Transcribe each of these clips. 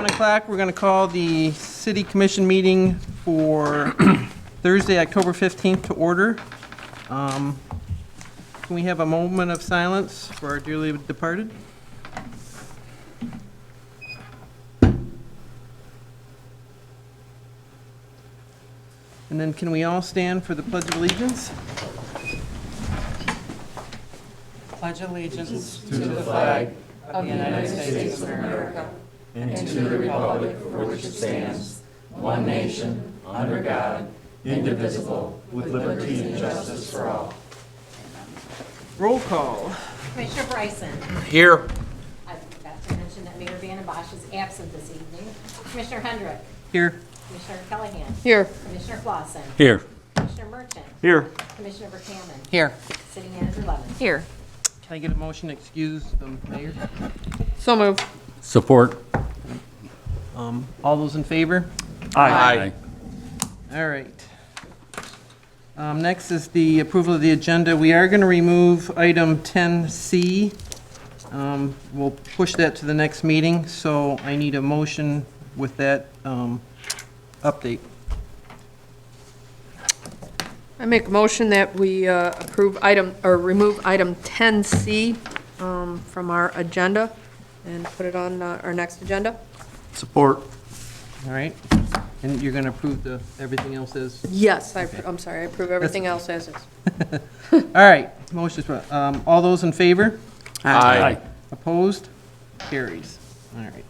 7 o'clock. We're going to call the City Commission meeting for Thursday, October 15th to order. Can we have a moment of silence for our dearly departed? And then can we all stand for the Pledge of Allegiance? Pledge allegiance to the flag of the United States of America and to the republic for which it stands, one nation, under God, indivisible, with liberty and justice for all. Roll call. Commissioner Bryson. Here. I forgot to mention that Mayor Van Bosch is absent this evening. Commissioner Hendrick. Here. Commissioner Callahan. Here. Commissioner Clausen. Here. Commissioner Merchant. Here. Commissioner Buchanan. Here. City Manager Levin. Here. Can I get a motion to excuse the mayor? So moved. Support. All those in favor? Aye. All right. Next is the approval of the agenda. We are going to remove item 10C. We'll push that to the next meeting, so I need a motion with that update. I make a motion that we approve item, or remove item 10C from our agenda and put it on our next agenda. Support. All right? And you're going to approve everything else as? Yes, I'm sorry, I approve everything else as is. All right, motion's, all those in favor? Aye. Opposed? Carries. All right.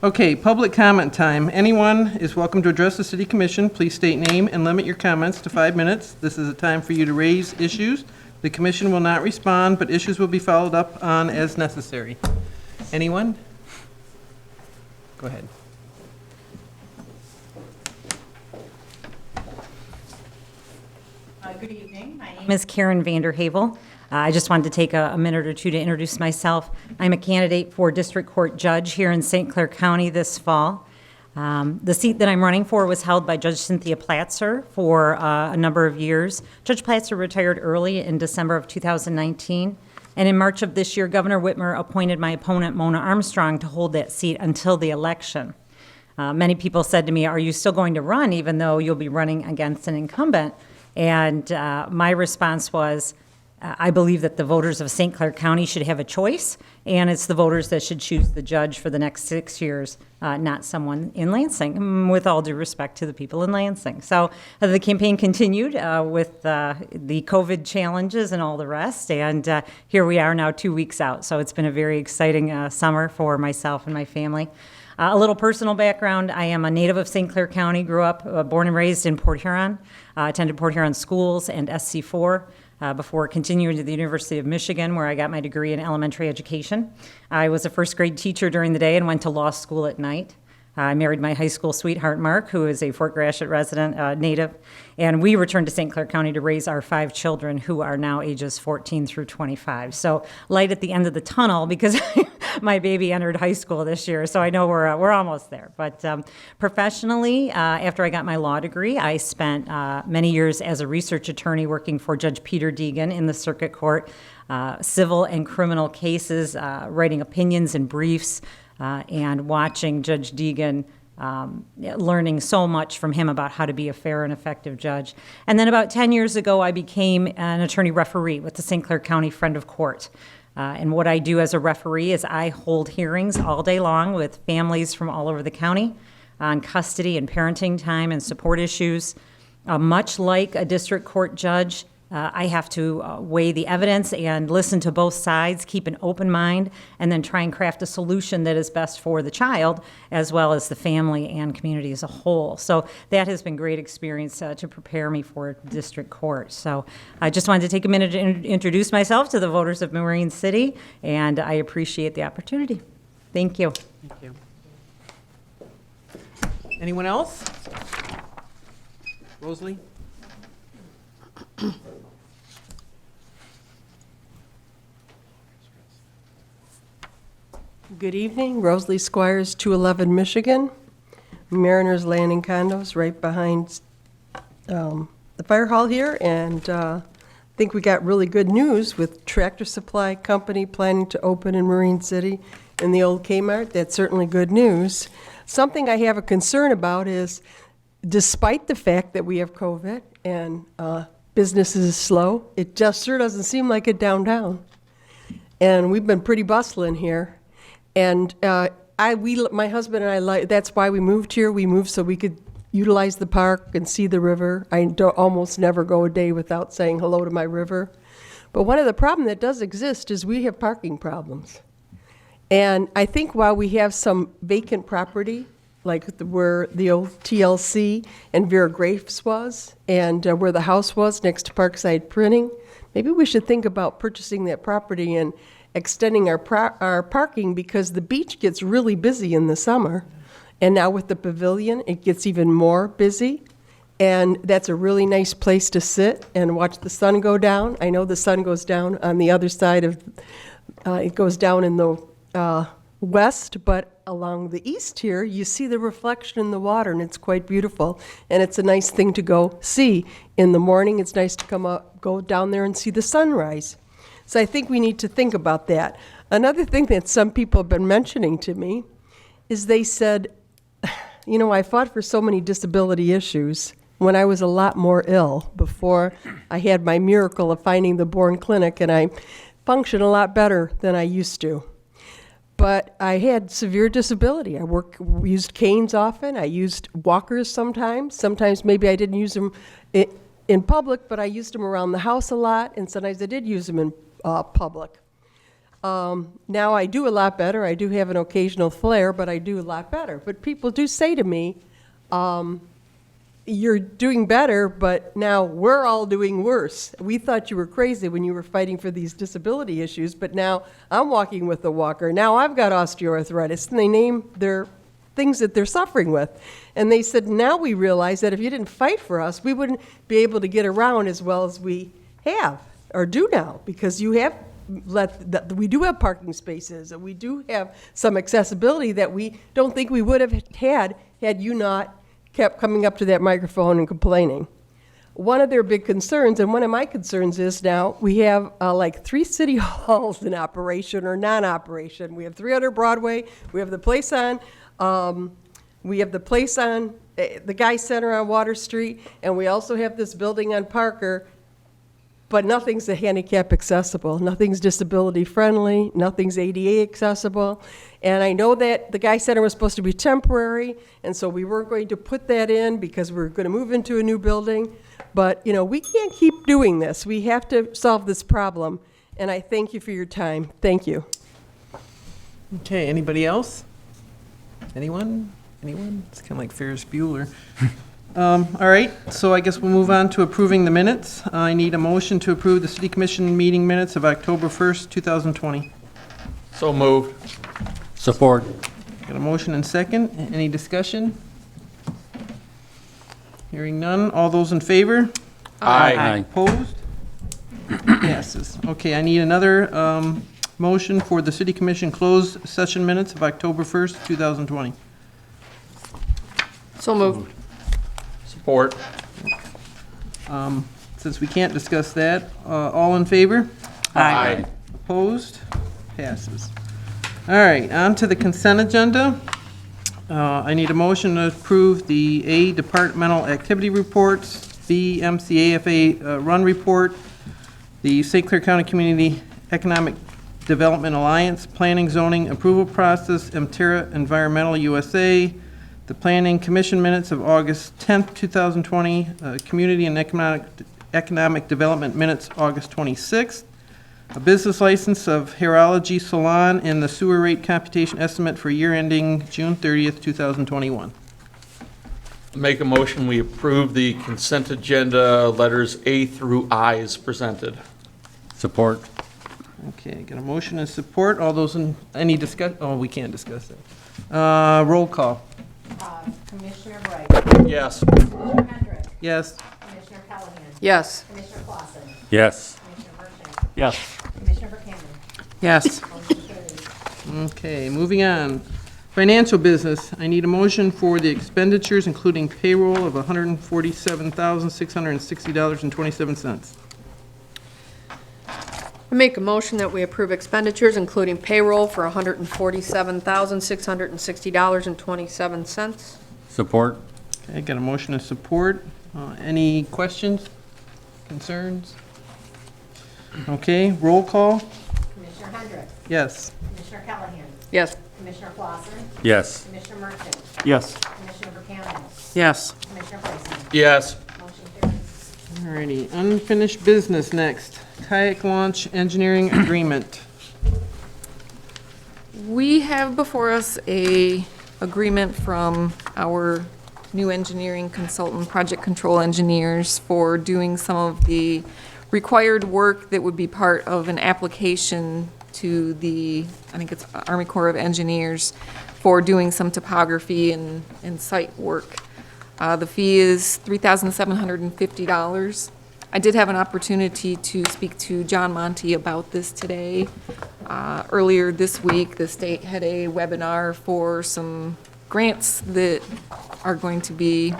Okay, public comment time. Anyone is welcome to address the city commission. Please state name and limit your comments to 5 minutes. This is a time for you to raise issues. The commission will not respond, but issues will be followed up on as necessary. Anyone? Go ahead. Good evening. My name is Karen Vanderhavel. I just wanted to take a minute or two to introduce myself. I'm a candidate for District Court Judge here in St. Clair County this fall. The seat that I'm running for was held by Judge Cynthia Platzer for a number of years. Judge Platzer retired early in December of 2019, and in March of this year, Governor Whitmer appointed my opponent, Mona Armstrong, to hold that seat until the election. Many people said to me, "Are you still going to run even though you'll be running against an incumbent?" And my response was, I believe that the voters of St. Clair County should have a choice, and it's the voters that should choose the judge for the next 6 years, not someone in Lansing, with all due respect to the people in Lansing. So the campaign continued with the COVID challenges and all the rest, and here we are now 2 weeks out. So it's been a very exciting summer for myself and my family. A little personal background, I am a native of St. Clair County, grew up, born and raised in Port Huron, attended Port Huron schools and SC4 before continuing to the University of Michigan, where I got my degree in elementary education. I was a first grade teacher during the day and went to law school at night. I married my high school sweetheart, Mark, who is a Fort Gratiot resident, native, and we returned to St. Clair County to raise our 5 children, who are now ages 14 through 25. So light at the end of the tunnel, because my baby entered high school this year, so I know we're almost there. But professionally, after I got my law degree, I spent many years as a research attorney working for Judge Peter Deegan in the circuit court, civil and criminal cases, writing opinions and briefs, and watching Judge Deegan, learning so much from him about how to be a fair and effective judge. And then about 10 years ago, I became an attorney referee with the St. Clair County Friend of Court. And what I do as a referee is I hold hearings all day long with families from all over the county on custody and parenting time and support issues. Much like a district court judge, I have to weigh the evidence and listen to both sides, keep an open mind, and then try and craft a solution that is best for the child as well as the family and community as a whole. So that has been great experience to prepare me for district court. So I just wanted to take a minute to introduce myself to the voters of Marine City, and I appreciate the opportunity. Thank you. Thank you. Anyone else? Rosalie? Good evening, Rosalie Squires, 211 Michigan. Mariners Landing condos right behind the fire hall here, and I think we got really good news with Tractor Supply Company planning to open in Marine City in the old Kmart. That's certainly good news. Something I have a concern about is, despite the fact that we have COVID and business is slow, it just sure doesn't seem like it downtown. And we've been pretty bustling here. And my husband and I, that's why we moved here. We moved so we could utilize the park and see the river. I almost never go a day without saying hello to my river. But one of the problems that does exist is we have parking problems. And I think while we have some vacant property, like where the old TLC and Vera Graves was, and where the house was next to Parkside Printing, maybe we should think about purchasing that property and extending our parking, because the beach gets really busy in the summer. And now with the pavilion, it gets even more busy. And that's a really nice place to sit and watch the sun go down. I know the sun goes down on the other side of, it goes down in the west, but along the east here, you see the reflection in the water, and it's quite beautiful. And it's a nice thing to go see. In the morning, it's nice to go down there and see the sunrise. So I think we need to think about that. Another thing that some people have been mentioning to me is they said, you know, I fought for so many disability issues when I was a lot more ill before I had my miracle of finding the Bourne Clinic, and I function a lot better than I used to. But I had severe disability. I used canes often. I used walkers sometimes. Sometimes maybe I didn't use them in public, but I used them around the house a lot, and sometimes I did use them in public. Now I do a lot better. I do have an occasional flare, but I do a lot better. But people do say to me, you're doing better, but now we're all doing worse. We thought you were crazy when you were fighting for these disability issues, but now I'm walking with a walker. Now I've got osteoarthritis, and they name their things that they're suffering with. And they said, now we realize that if you didn't fight for us, we wouldn't be able to get around as well as we have or do now, because you have we do have parking spaces, and we do have some accessibility that we don't think we would have had you not kept coming up to that microphone and complaining. One of their big concerns, and one of my concerns, is now we have like 3 city halls in operation or non-operation. We have 300 Broadway, we have the place on, the Guy Center on Water Street, and we also have this building on Parker. But nothing's handicap accessible, nothing's disability friendly, nothing's ADA accessible. And I know that the Guy Center was supposed to be temporary, and so we weren't going to put that in because we're going to move into a new building. But, you know, we can't keep doing this. We have to solve this problem. And I thank you for your time. Thank you. Okay, anybody else? Anyone? It's kind of like Ferris Bueller. All right, so I guess we'll move on to approving the minutes. I need a motion to approve the City Commission meeting minutes of October 1st, 2020. So moved. Support. Got a motion and second. Any discussion? Hearing none. All those in favor? Aye. Opposed? Passes. Okay, I need another motion for the City Commission closed session minutes of October 1st, 2020. So moved. Support. Since we can't discuss that, all in favor? Aye. Opposed? Passes. All right, on to the consent agenda. I need a motion to approve the A, departmental activity reports, B, MCAFA run report, the St. Clair County Community Economic Development Alliance Planning Zoning Approval Process, Emterra Environmental USA, the Planning Commission minutes of August 10th, 2020, Community and Economic Development minutes August 26th, a business license of Hairology Salon, and the sewer rate computation estimate for year ending June 30th, 2021. Make a motion, we approve the consent agenda letters A through I as presented. Support. Okay, got a motion and support. All those in, any discuss, oh, we can't discuss that. Roll call. Commissioner Bright. Yes. Commissioner Hendrick. Yes. Commissioner Callahan. Yes. Commissioner Clausen. Yes. Commissioner Bershon. Yes. Commissioner Buchanan. Yes. Motion carries. Okay, moving on. Financial business, I need a motion for the expenditures, including payroll of $147,660.27. I Make a motion that we approve expenditures, including payroll, for $147,660.27. Support? Okay, got a motion and support. Any questions, concerns? Okay, roll call? Commissioner Hendrick, Yes. Commissioner Callahan, Yes. Commissioner Clausen, Yes. Commissioner Merschman, Yes. Commissioner Buchanan, Yes. Commissioner Blakeney. Yes. Motion carries. Alrighty, unfinished business next. Kayak launch engineering agreement. We have before us a agreement from our new engineering consultant, Project Control Engineers, for doing some of the required work that would be part of an application to the, I think it's Army Corps of Engineers, for doing some topography and site work. The fee is $3,750. I did have an opportunity to speak to John Monty about this today. Earlier this week, the state had a webinar for some grants that are going to be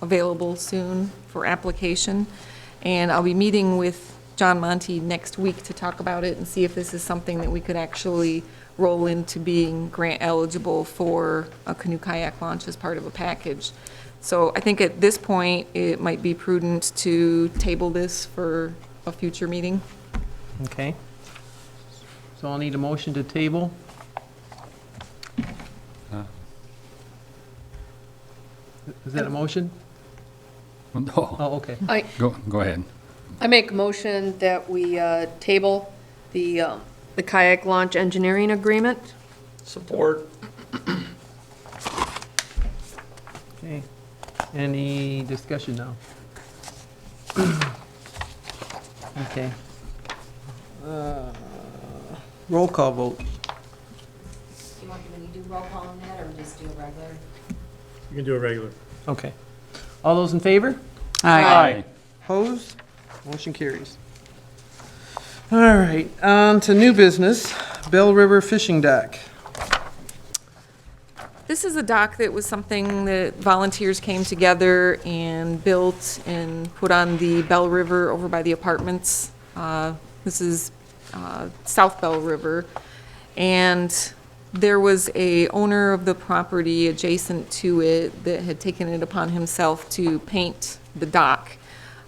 available soon for application. And I'll be meeting with John Monty next week to talk about it and see if this is something that we could actually roll into being grant eligible for a canoe kayak launch as part of a package. So I think at this point, it might be prudent to table this for a future meeting. Okay. So I'll need a motion to table. Is that a motion? No. Oh, okay. Go ahead. I make a motion that we table the kayak launch engineering agreement. Support? Okay. Any discussion now? Okay. Roll call vote. Do you want me to do roll call on that, or just do a regular? You can do a regular. Okay. All those in favor? Aye. Opposed? Motion carries. All right, on to new business, Bell River Fishing Dock. This is a dock that was something that volunteers came together and built and put on the Bell River over by the apartments. This is South Bell River. And there was a owner of the property adjacent to it that had taken it upon himself to paint the dock.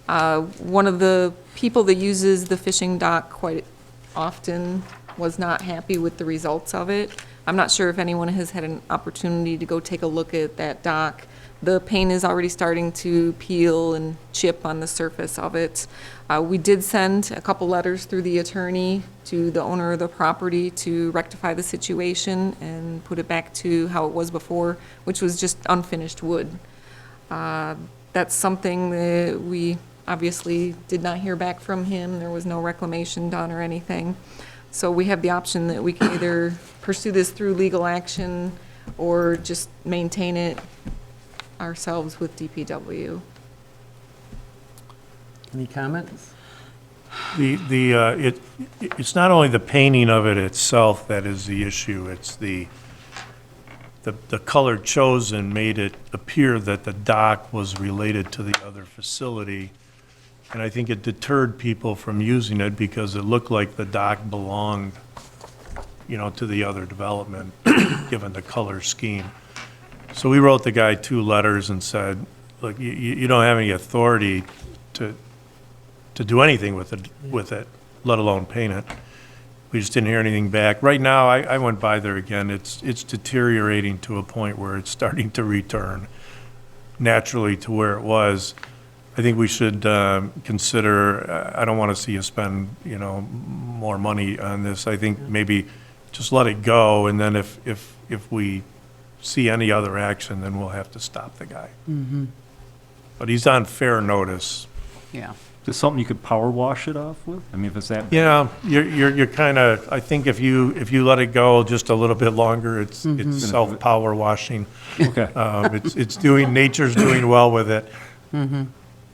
One of the people that uses the fishing dock quite often was not happy with the results of it. I'm not sure if anyone has had an opportunity to go take a look at that dock. The paint is already starting to peel and chip on the surface of it. We did send a couple letters through the attorney to the owner of the property to rectify the situation and put it back to how it was before, which was just unfinished wood. That's something that we obviously did not hear back from him. There was no reclamation done or anything. So we have the option that we can either pursue this through legal action or just maintain it ourselves with DPW. Any comments? It's not only the painting of it itself that is the issue, it's the color chosen made it appear that the dock was related to the other facility. And I think it deterred people from using it because it looked like the dock belonged, to the other development, given the color scheme. So we wrote the guy 2 letters and said, look, you don't have any authority to do anything with it, let alone paint it. We just didn't hear anything back. Right now, I went by there again. It's deteriorating to a point where it's starting to return naturally to where it was. I think we should consider, I don't want to see you spend, more money on this. I think maybe just let it go, and then if we see any other action, then we'll have to stop the guy. But he's on fair notice. Yeah. Is this something you could power wash it off with? I mean, if it's that. You're kind of, I think if you let it go just a little bit longer, it's self-power washing. Okay. It's nature's doing well with it.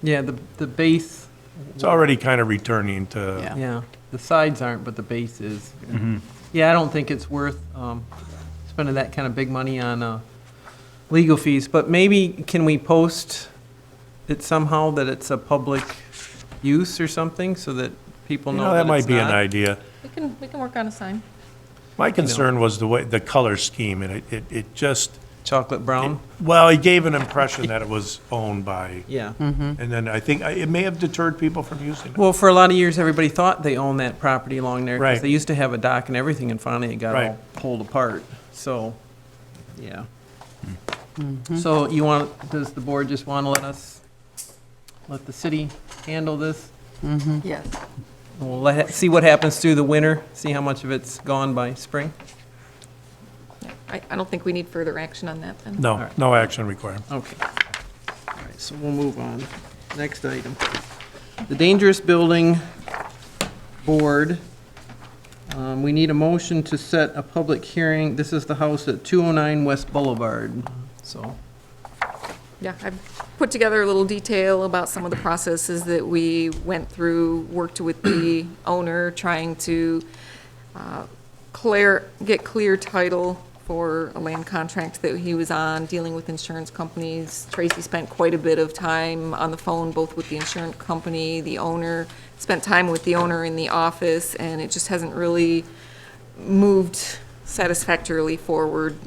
Yeah, the base, It's already kind of returning to. yeah, the sides aren't, but the base is. Yeah, I don't think it's worth spending that kind of big money on legal fees, but maybe can we post it somehow that it's a public use or something so that people You know know, that that might it's be an not. idea. We can work on a sign. My concern was the color scheme, and it just, Chocolate brown? well, it gave an impression that it was owned by, Yeah. and then I think it may have deterred people from using it. Well, for a lot of years, everybody thought they owned that property along there. Because Right. they used to have a dock and everything, and finally it got all Right. pulled apart. So, yeah. So you want, does the board just want to let the city handle this? Yes. We'll see what happens through the winter, see how much of it's gone by spring? I don't think we need further action on that then. No, no action required. Okay. All right, so we'll move on. Next item. The Dangerous Building Board. We need a motion to set a public hearing. This is the house at 209 West Boulevard, so. Yeah, I've put together a little detail about some of the processes that we went through, worked with the owner, trying to get clear title for a land contract that he was on, dealing with insurance companies. Tracy spent quite a bit of time on the phone, both with the insurance company, the owner, spent time with the owner in the office, and it just hasn't really moved satisfactorily forward.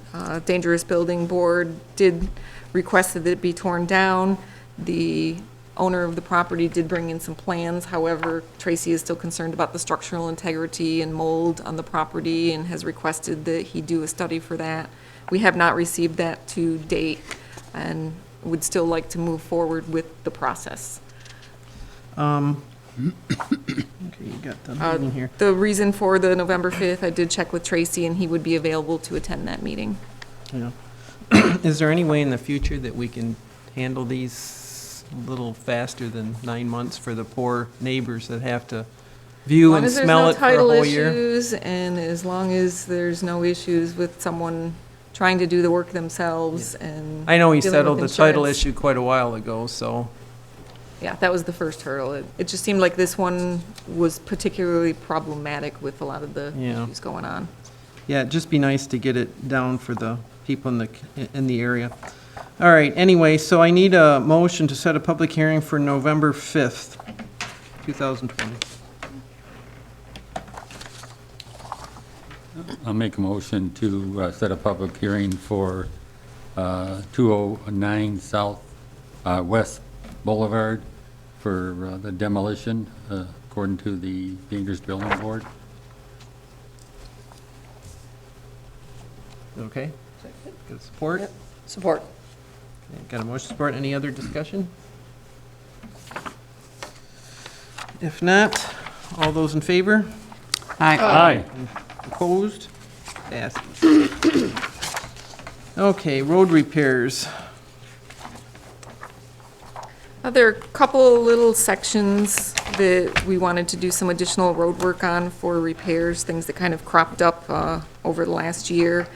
Dangerous Building Board did request that it be torn down. The owner of the property did bring in some plans. However, Tracy is still concerned about the structural integrity and mold on the property and has requested that he do a study for that. We have not received that to date and would still like to move forward with the process. Okay, you got the meeting here. The reason for the November 5th, I did check with Tracy and he would be available to attend that meeting. Yeah. Is there any way in the future that we can handle these a little faster than 9 months for the poor neighbors that have to view and smell it for a whole year? As long as there's no title issues and as long as there's no issues with someone trying to do the work themselves and. I know he dealing settled the with title insurance. issue quite a while ago, so, Yeah, that was the first hurdle. It just seemed like this one was particularly problematic with a lot of the Yeah. issues going on. yeah, it'd just be nice to get it down for the people in the area. All right, anyway, so I need a motion to set a public hearing for November 5th, 2020. I'll make a motion to set a public hearing for 209 South West Boulevard for the demolition, according to the Dangerous Building Board. Okay? Got support? Support. Okay, got a motion support. Any other discussion? If not, all those in favor? Aye. Opposed? Passes. Okay, road repairs. There are a couple little sections that we wanted to do some additional road work on for repairs, things that kind of cropped up over the last year.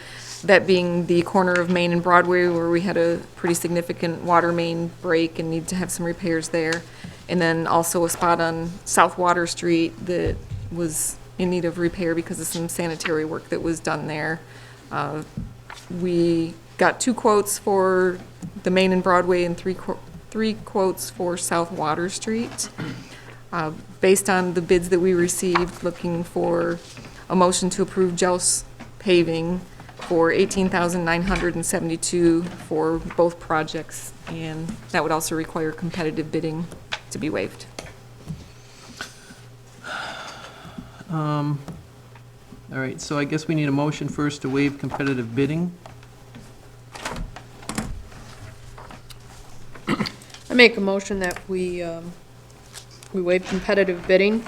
That being the corner of Main and Broadway where we had a pretty significant water main break and need to have some repairs there. And then also a spot on South Water Street that was in need of repair because of some sanitary work that was done there. We got 2 quotes for the Main and Broadway and 3 quotes for South Water Street. Based on the bids that we received, looking for a motion to approve Joust paving for $18,972 for both projects, and that would also require competitive bidding to be waived. All right, so I guess we need a motion first to waive competitive bidding. I make a motion that we waive competitive bidding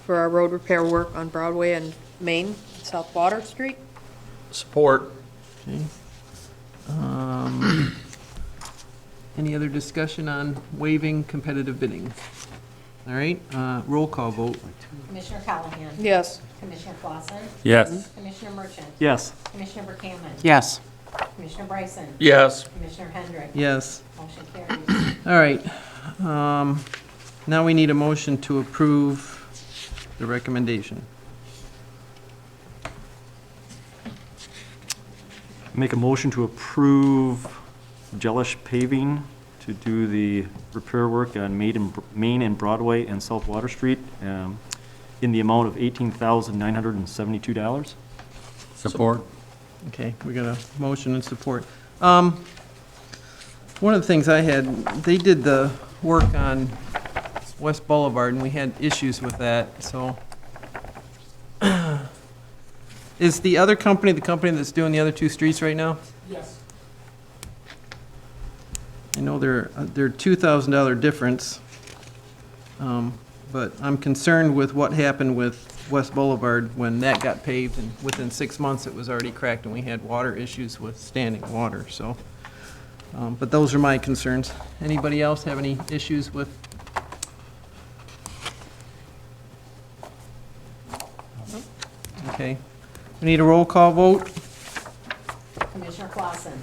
for our road repair work on Broadway and Main, South Water Street. Support. Okay. Any other discussion on waiving competitive bidding? All right, roll call vote. Commissioner Callahan? Yes. Commissioner Clausen? Yes. Commissioner Merchant? Yes. Commissioner Buchanan? Yes. Commissioner Bryson? Yes. Commissioner Hendrick? Yes. Motion carries. All right. Now we need a motion to approve the recommendation. Make a motion to approve Jellish Paving to do the repair work on Main and Broadway and South Water Street, in the amount of $18,972. Support. Okay, we got a motion and support. One of the things I had, they did the work on West Boulevard, and we had issues with that, so. Is the other company the company that's doing the other two streets right now? Yes. I know they're $2,000 difference, but I'm concerned with what happened with West Boulevard when that got paved, and within 6 months, it was already cracked, and we had water issues with standing water, so. But those are my concerns. Anybody else have any issues with? Okay. We need a roll call vote. Commissioner Clausen,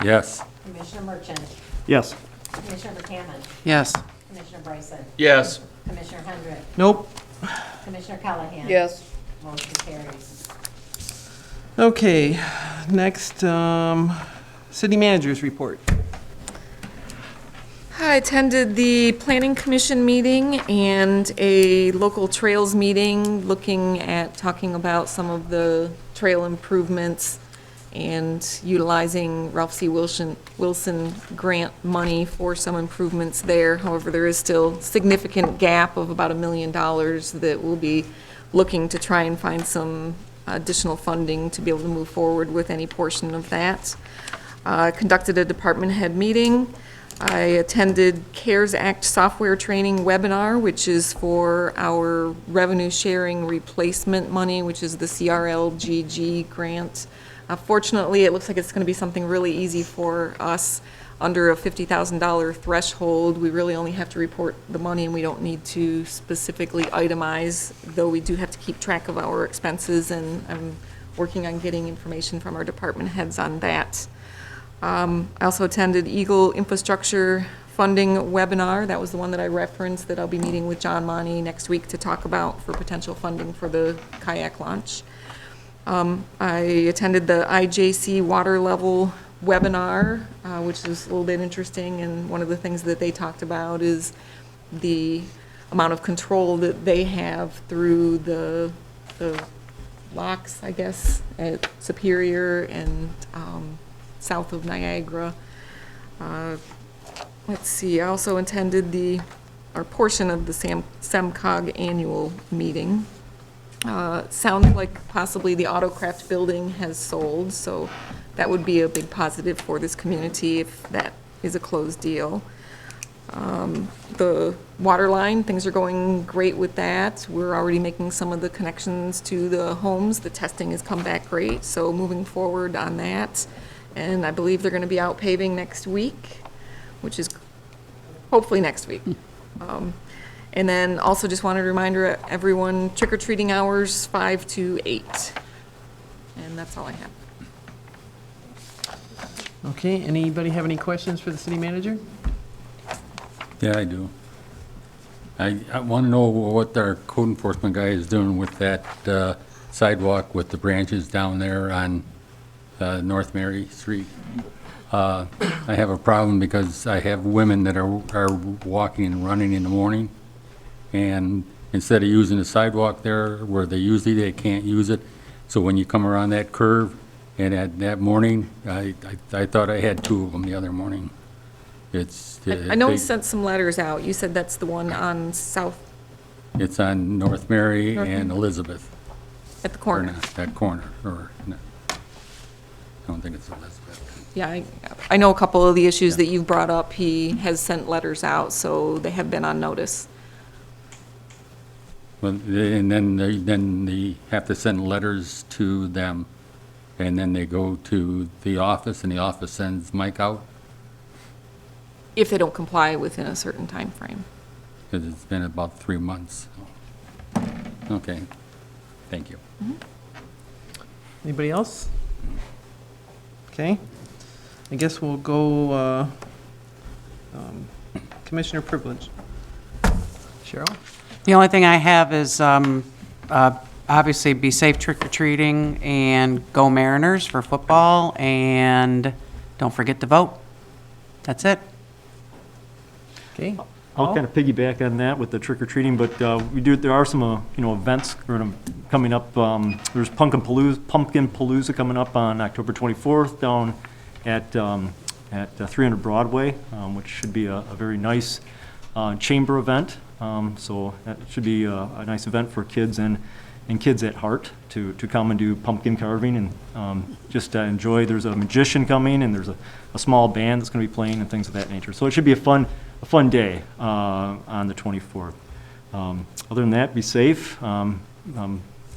Yes. Commissioner Merchant, Yes. Commissioner McCammon, Yes. Commissioner Bryson, Yes. Commissioner Hendrick, Nope. Commissioner Callahan. Yes. Motion carries. Okay, next, city managers report. I attended the Planning Commission meeting and a local trails meeting, looking at, talking about some of the trail improvements and utilizing Ralph C. Wilson grant money for some improvements there. However, there is still significant gap of about $1 million that we'll be looking to try and find some additional funding to be able to move forward with any portion of that. Conducted a department head meeting. I attended CARES Act software training webinar, which is for our revenue sharing replacement money, which is the CRLGG grant. Fortunately, it looks like it's going to be something really easy for us. Under a $50,000 threshold, we really only have to report the money, and we don't need to specifically itemize, though we do have to keep track of our expenses, and I'm working on getting information from our department heads on that. I also attended Eagle Infrastructure Funding webinar. That was the one that I referenced, that I'll be meeting with John Monty next week to talk about for potential funding for the kayak launch. I attended the IJC water level webinar, which is a little bit interesting, and one of the things that they talked about is the amount of control that they have through the locks, I guess, at Superior and south of Niagara. Let's see, I also attended our portion of the SEMCOG annual meeting. Sounds like possibly the Autocraft building has sold, so that would be a big positive for this community if that is a closed deal. The water line, things are going great with that. We're already making some of the connections to the homes. The testing has come back great, so moving forward on that. And I believe they're going to be out paving next week, which is hopefully next week. And then also just wanted to remind everyone, trick-or-treating hours, 5 to 8. And that's all I have. Okay, anybody have any questions for the city manager? Yeah, I do. I want to know what our code enforcement guy is doing with that sidewalk with the branches down there on North Mary Street. I have a problem because I have women that are walking and running in the morning, and instead of using the sidewalk there where they can't use it. So when you come around that curve, and at that morning, I thought I had 2 of them the other morning. I know we sent some letters out. You said that's the one on South, It's on North Mary North and Mary. Elizabeth. at the Or corner. not, that corner, or, no. I don't think it's Elizabeth. Yeah, I know a couple of the issues that you've brought up. He has sent letters out, so they have been on notice. Well, and then they have to send letters to them, and then they go to the office, and the office sends Mike out, If they don't comply within a certain time frame. because it's been about 3 months. So. Okay, thank you. Anybody else? Okay, I guess we'll go Commissioner privilege. Cheryl? The only thing I have is, obviously, be safe trick-or-treating, and go Mariners for football, and don't forget to vote. That's it. Okay, I'll kind of piggyback on that with the trick or treating, but there are some events coming up. There's Pumpkin Palooza coming up on October 24th down at 300 Broadway, which should be a very nice chamber event. So that should be a nice event for kids and kids at heart to come and do pumpkin carving and just enjoy. There's a magician coming, and there's a small band that's going to be playing and things of that nature. So it should be a fun day on the 24th. Other than that, be safe.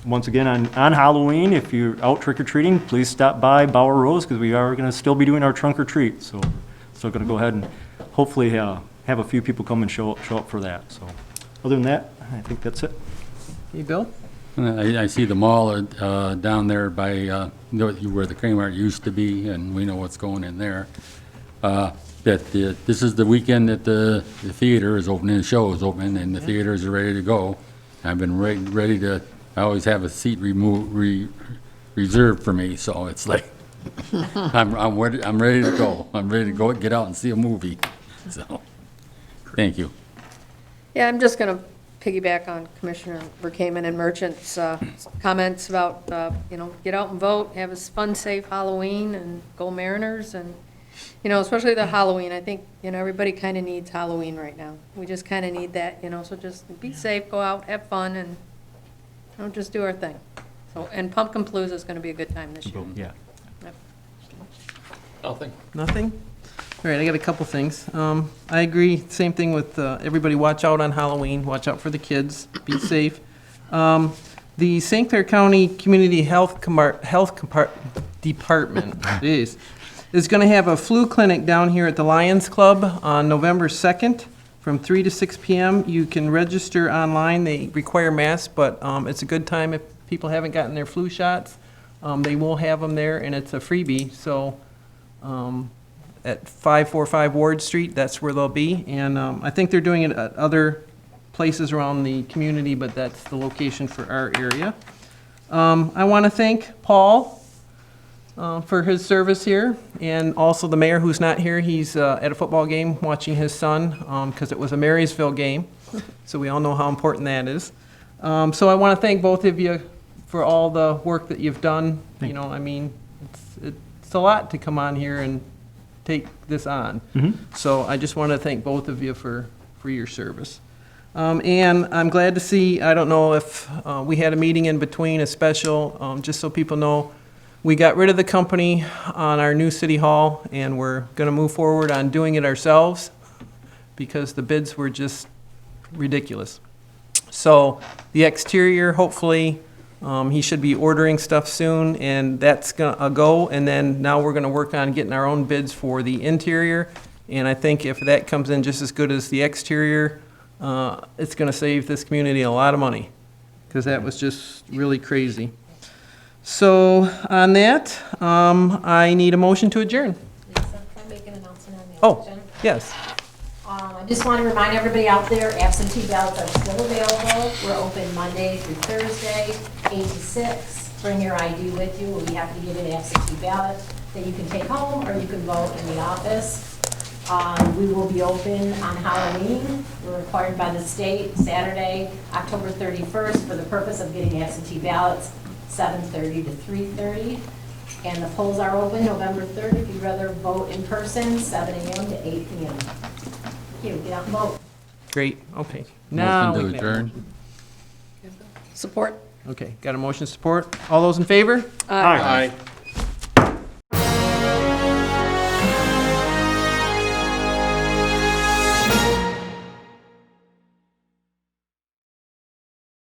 Once again, on Halloween, if you're out trick-or-treating, please stop by Bower Rose, because we are going to still be doing our trunk or treat. So still going to go ahead and hopefully have a few people come and show up for that. So other than that, I think that's it. Hey, Bill? I see the mall down there by where the Kmart used to be, and we know what's going in there. This is the weekend that the theater is opening, the show is opening, and the theaters are ready to go. I've been ready to. I always have a seat reserved for me, so it's like I'm ready to go. I'm ready to go get out and see a movie. So, thank you. Yeah, I'm just going to piggyback on Commissioner Verkaman and Merchant's comments about, get out and vote, have a fun, safe Halloween, and go Mariners, and, especially the Halloween. I think, everybody kind of needs Halloween right now. We just kind of need that, so just be safe, go out, have fun, and, just do our thing. So, and Pumpkin Palooza is going to be a good time this year. Yeah. Yep. Nothing? All right, I got a couple things. I agree, same thing with everybody, watch out on Halloween, watch out for the kids, be safe. The St. Clair County Community Health Department is going to have a flu clinic down here at the Lions Club on November 2nd from 3 to 6 p.m. You can register online. They require masks, but it's a good time if people haven't gotten their flu shots. They will have them there, and it's a freebie, so at 545 Ward Street, that's where they'll be. And I think they're doing it at other places around the community, but that's the location for our area. I want to thank Paul for his service here, and also the mayor who's not here. He's at a football game watching his son, because it was a Marysville game, so we all know how important that is. So I want to thank both of you for all the work that you've done. It's a lot to come on here and take this on. So I just want to thank both of you for your service. And I'm glad to see, I don't know if we had a meeting in between, a special, just so people know, we got rid of the company on our new city hall, and we're going to move forward on doing it ourselves because the bids were just ridiculous. So the exterior, hopefully, he should be ordering stuff soon, and that's gonna go. And then now we're gonna work on getting our own bids for the interior. And I think if that comes in just as good as the exterior, it's gonna save this community a lot of money, because that was just really crazy. So on that, I need a motion to adjourn. Lisa, can I make an announcement on the Oh, election? yes. I just want to remind everybody out there, absentee ballots are still available. We're open Monday through Thursday, 8 to 6. Bring your ID with you. We'll be happy to give you an absentee ballot that you can take home, or you can vote in the office. We will be open on Halloween. We're required by the state, Saturday, October 31st, for the purpose of getting absentee ballots, 7:30 to 3:30. And the polls are open November 3rd if you'd rather vote in person, 7 a.m. to 8 p.m. Here, get out and vote. Great, okay. Now Motion we to can have a adjourn. motion. Support? Okay, got a motion support. All those in favor? Aye.